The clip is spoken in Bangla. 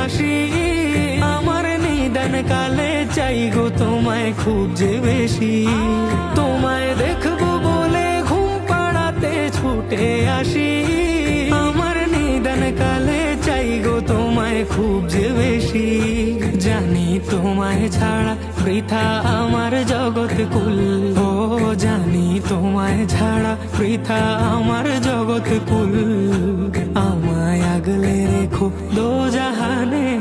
আসি। আমার নিদান কালে চাই গো তোমায় খুব যে বেশি। তোমায় দেখবো বলে ঘুম পাড়াতে ছুটে আসি। আমার নিদান কালে চাই গো তোমায় খুব যে বেশি। জানি তোমায় ছাড়া বৃথা আমার জগৎ কুল। ও জানি তোমায় ছাড়া বৃথা আমার জগৎ কুল। আমায় আগলে রেখো দোজাহানে